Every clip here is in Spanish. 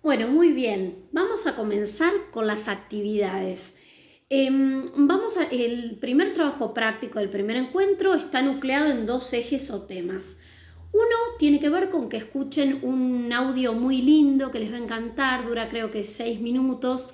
Bueno, muy bien. Vamos a comenzar con las actividades. El primer trabajo práctico del primer encuentro está nucleado en dos ejes o temas. Uno tiene que ver con que escuchen un audio muy lindo que les va a encantar, dura creo que 6 minutos.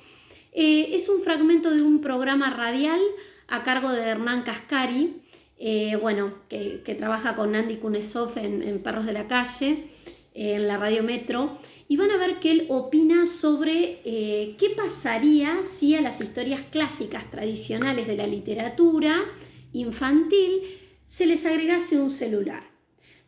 Es un fragmento de un programa radial a cargo de Hernán Cascari, que trabaja con Andy Kunesov en Perros de la Calle, en la Radio Metro. Y van a ver que él opina sobre qué pasaría si a las historias clásicas tradicionales de la literatura infantil se les agregase un celular.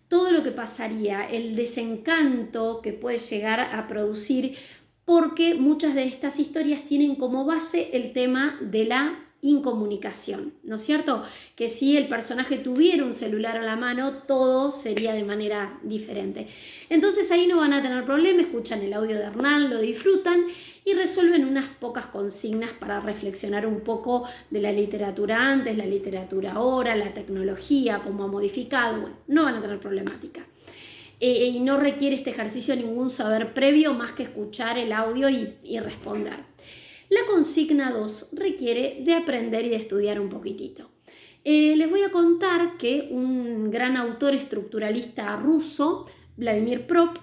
Todo lo que pasaría, el desencanto que puede llegar a producir, porque muchas de estas historias tienen como base el tema de la incomunicación, ¿no es cierto? Que si el personaje tuviera un celular a la mano, todo sería de manera diferente. Entonces ahí no van a tener problema, escuchan el audio de Hernán, lo disfrutan y resuelven unas pocas consignas para reflexionar un poco de la literatura antes, la literatura ahora, la tecnología, cómo ha modificado. Bueno, no van a tener problemática. Y no requiere este ejercicio ningún saber previo más que escuchar el audio y responder. La consigna 2 requiere de aprender y de estudiar un poquitito. Les voy a contar que un gran autor estructuralista ruso, Vladimir Prop,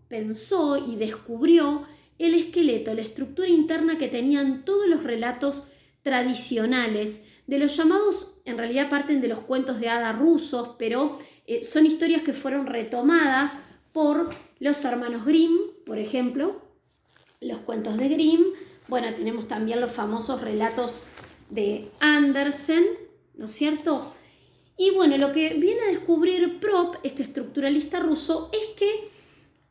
pensó y descubrió el esqueleto, la estructura interna que tenían todos los relatos tradicionales, de los llamados, en realidad parten de los cuentos de hadas rusos, pero son historias que fueron retomadas por los hermanos Grimm, por ejemplo, los cuentos de Grimm. Bueno, tenemos también los famosos relatos de Andersen, ¿no es cierto? Y bueno, lo que viene a descubrir Prop, este estructuralista ruso, es que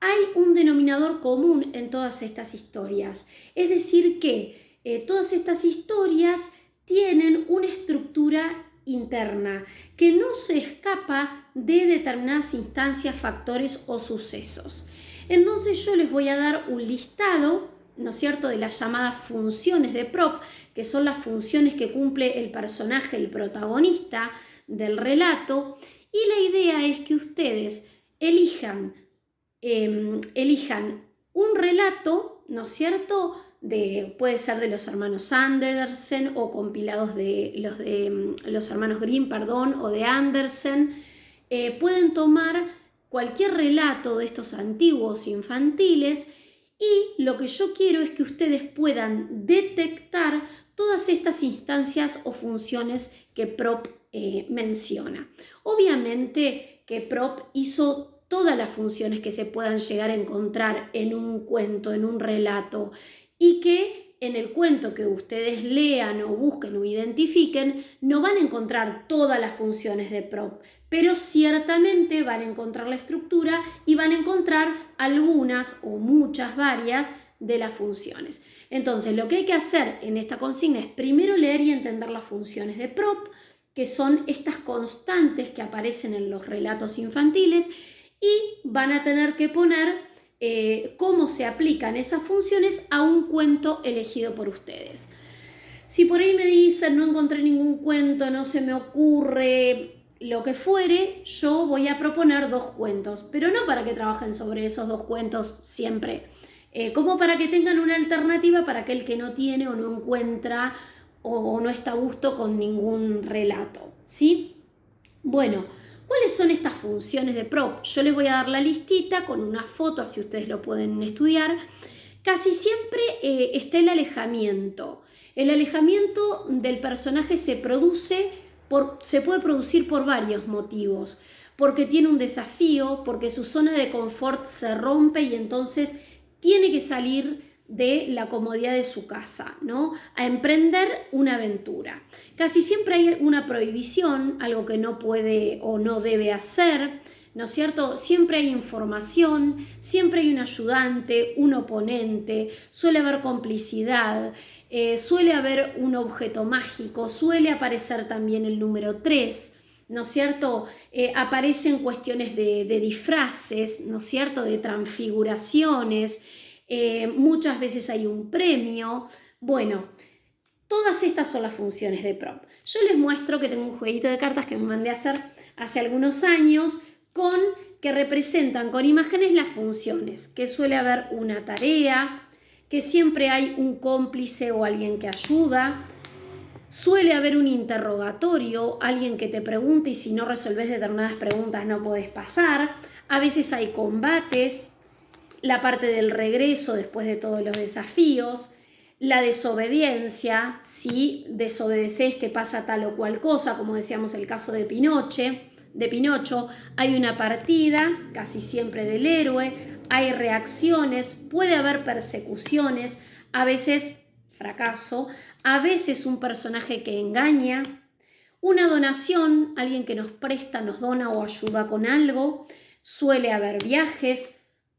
hay un denominador común en todas estas historias. Es decir, que todas estas historias tienen una estructura interna que no se escapa de determinadas instancias, factores o sucesos. Entonces yo les voy a dar un listado, ¿no es cierto?, de las llamadas funciones de Prop, que son las funciones que cumple el personaje, el protagonista del relato, y la idea es que ustedes elijan un relato, ¿no es cierto?, puede ser de los hermanos Andersen o compilados de los hermanos Grimm, o de Andersen. Pueden tomar cualquier relato de estos antiguos infantiles y lo que yo quiero es que ustedes puedan detectar todas estas instancias o funciones que Prop menciona. Obviamente que Prop hizo todas las funciones que se puedan llegar a encontrar en un cuento, en un relato, y que en el cuento que ustedes lean o busquen o identifiquen no van a encontrar todas las funciones de Prop, pero ciertamente van a encontrar la estructura y van a encontrar algunas o muchas varias de las funciones. Entonces, lo que hay que hacer en esta consigna es primero leer y entender las funciones de Prop, que son estas constantes que aparecen en los relatos infantiles, y van a tener que poner cómo se aplican esas funciones a un cuento elegido por ustedes. Si por ahí me dicen no encontré ningún cuento, no se me ocurre, lo que fuere, yo voy a proponer 2 cuentos, pero no para que trabajen sobre esos 2 cuentos siempre, como para que tengan una alternativa para aquel que no tiene o no encuentra o no está a gusto con ningún relato, ¿sí? Bueno, ¿cuáles son estas funciones de Prop? Yo les voy a dar la listita con una foto, así ustedes lo pueden estudiar. Casi siempre está el alejamiento. El alejamiento del personaje se puede producir por varios motivos. Porque tiene un desafío, porque su zona de confort se rompe y entonces tiene que salir de la comodidad de su casa, ¿no?, a emprender una aventura. Casi siempre hay una prohibición, algo que no puede o no debe hacer, ¿no es cierto? Siempre hay información, siempre hay un ayudante, un oponente, suele haber complicidad, suele haber un objeto mágico, suele aparecer también el número 3, ¿no es cierto? Aparecen cuestiones de disfraces, ¿no es cierto?, de transfiguraciones. Muchas veces hay un premio. Bueno, todas estas son las funciones de Prop. Yo les muestro que tengo un jueguito de cartas que me mandé a hacer hace algunos años con que representan con imágenes las funciones, que suele haber una tarea, que siempre hay un cómplice o alguien que ayuda, suele haber un interrogatorio, alguien que te pregunta y si no resolves determinadas preguntas no podés pasar, a veces hay combates, la parte del regreso después de todos los desafíos, la desobediencia, si desobedeces te pasa tal o cual cosa, como decíamos el caso de Pinocho, hay una partida, casi siempre del héroe, hay reacciones, puede haber persecuciones, a veces fracaso, a veces un personaje que engaña, una donación, alguien que nos presta, nos dona o ayuda con algo, suele haber viajes,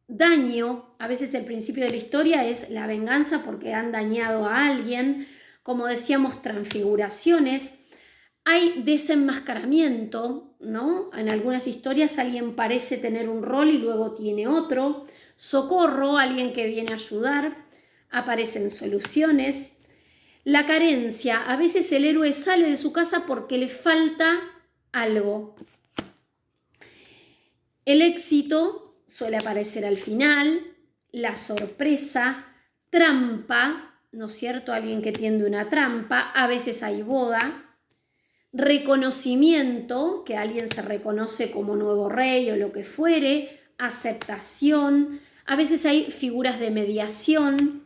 daño, a veces el principio de la historia es la venganza porque han dañado a alguien, como decíamos, transfiguraciones, hay desenmascaramiento, ¿no? En algunas historias alguien parece tener un rol y luego tiene otro, socorro, alguien que viene a ayudar, aparecen soluciones, la carencia, a veces el héroe sale de su casa porque le falta algo, el éxito suele aparecer al final, la sorpresa, trampa, ¿no es cierto? Alguien que tiende una trampa, a veces hay boda, reconocimiento, que alguien se reconoce como nuevo rey o lo que fuere, aceptación, a veces hay figuras de mediación,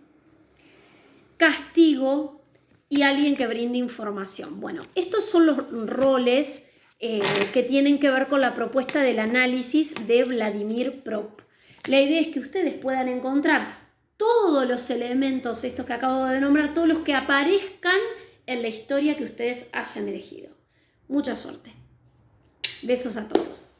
castigo y alguien que brinde información. Bueno, estos son los roles que tienen que ver con la propuesta del análisis de Vladimir Prop. La idea es que ustedes puedan encontrar todos los elementos, estos que acabo de nombrar, todos los que aparezcan en la historia que ustedes hayan elegido. Mucha suerte. Besos a todos.